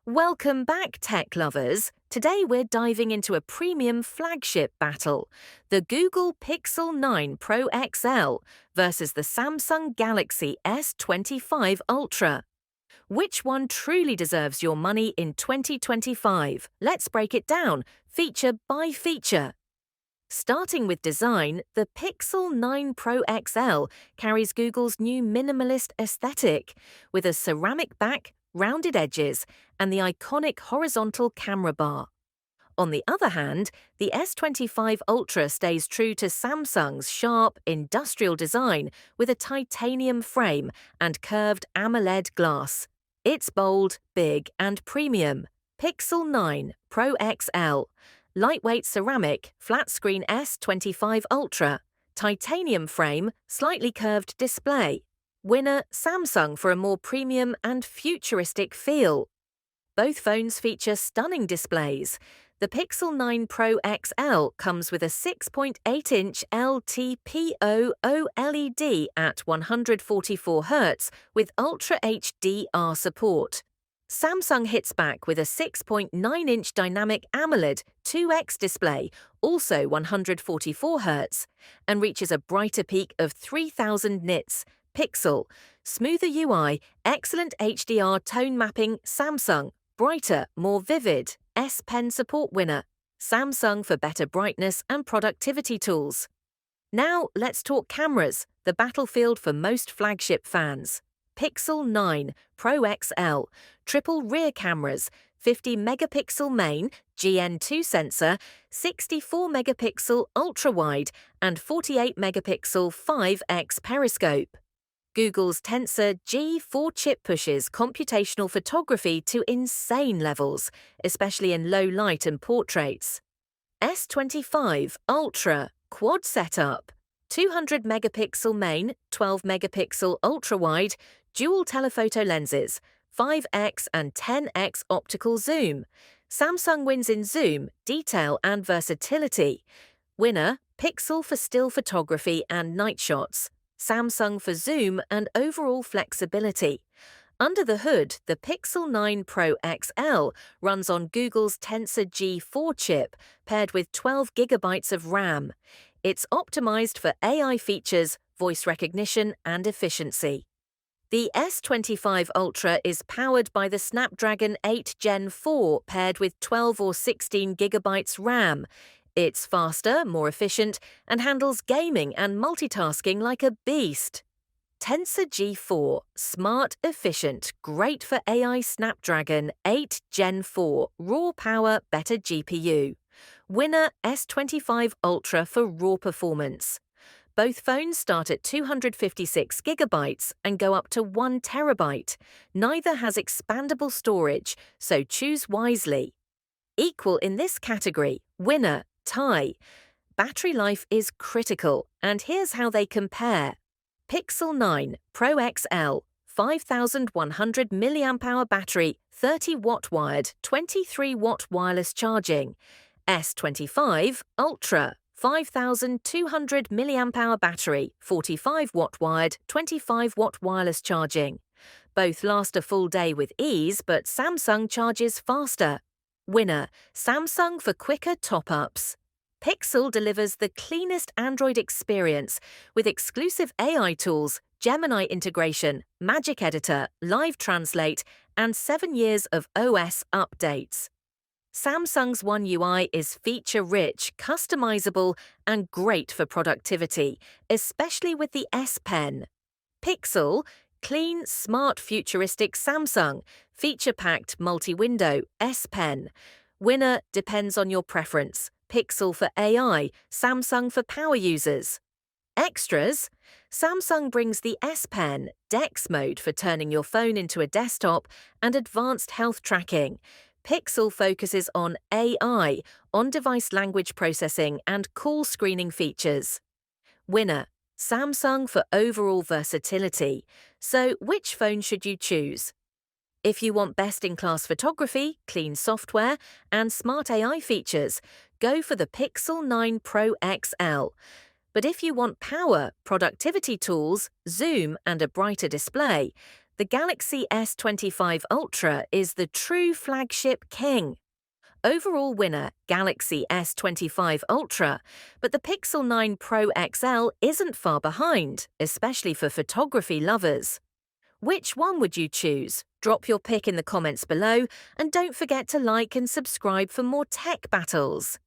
Welcome back, tech lovers. Today we're diving into a premium flagship battle, the Google Pixel 9 Pro XL versus the Samsung Galaxy S25 Ultra. Which one truly deserves your money in 2025? Let's break it down, feature by feature. Starting with design, the Pixel 9 Pro XL carries Google's new minimalist aesthetic, with a ceramic back, rounded edges, and the iconic horizontal camera bar. On the other hand, the S25 Ultra stays true to Samsung's sharp, industrial design with a titanium frame and curved AMOLED glass. It's bold, big, and premium. Pixel 9 Pro XL. Lightweight ceramic, flat screen S25 Ultra. Titanium frame, slightly curved display. Winner, Samsung for a more premium and futuristic feel. Both phones feature stunning displays. The Pixel 9 Pro XL comes with a 6.8-inch LTPO OLED at 144 Hz with Ultra HDR support. Samsung hits back with a 6.9-inch dynamic AMOLED 2X display, also 144 Hz, and reaches a brighter peak of 3000 nits. Pixel, smoother UI, excellent HDR tone mapping. Samsung, brighter, more vivid. S Pen support winner. Samsung for better brightness and productivity tools. Now let's talk cameras, the battlefield for most flagship fans. Pixel 9 Pro XL, triple rear cameras, 50-megapixel main, GN2 sensor, 64-megapixel ultra-wide, and 48-megapixel 5x periscope. Google's Tensor G4 chip pushes computational photography to insane levels, especially in low light and portraits. S25 Ultra quad setup, 200-megapixel main, 12-megapixel ultra-wide, dual telephoto lenses, 5x and 10x optical zoom. Samsung wins in zoom, detail, and versatility. Winner, Pixel for still photography and night shots. Samsung for zoom and overall flexibility. Under the hood, the Pixel 9 Pro XL runs on Google's Tensor G4 chip, paired with 12 gigabytes of RAM. It's optimized for AI features, voice recognition, and efficiency. The S25 Ultra is powered by the Snapdragon 8 Gen 4 paired with 12 or 16 gigabytes RAM. It's faster, more efficient, and handles gaming and multitasking like a beast. Tensor G4, smart, efficient, great for AI. Snapdragon 8 Gen 4, raw power, better GPU. Winner, S25 Ultra for raw performance. Both phones start at 256 gigabytes and go up to 1 terabyte. Neither has expandable storage, so choose wisely. Equal in this category, winner, tie. Battery life is critical, and here's how they compare. Pixel 9 Pro XL, 5100 mAh battery, 30-watt wired, 23-watt wireless charging. S25 Ultra, 5200 mAh battery, 45-watt wired, 25-watt wireless charging. Both last a full day with ease, but Samsung charges faster. Winner, Samsung for quicker top-ups. Pixel delivers the cleanest Android experience with exclusive AI tools, Gemini integration, Magic Editor, Live Translate, and 7 years of OS updates. Samsung's One UI is feature-rich, customizable, and great for productivity, especially with the S Pen. Pixel, clean, smart, futuristic. Samsung, feature-packed, multi-window, S Pen. Winner depends on your preference. Pixel for AI, Samsung for power users. Extras, Samsung brings the S Pen, DeX mode for turning your phone into a desktop, and advanced health tracking. Pixel focuses on AI, on-device language processing, and call screening features. Winner, Samsung for overall versatility. So which phone should you choose? If you want best-in-class photography, clean software, and smart AI features, go for the Pixel 9 Pro XL. But if you want power, productivity tools, zoom, and a brighter display, The Galaxy S25 Ultra is the true flagship king. Overall winner, Galaxy S25 Ultra, but the Pixel 9 Pro XL isn't far behind, especially for photography lovers. Which one would you choose? Drop your pick in the comments below, and don't forget to like and subscribe for more tech battles.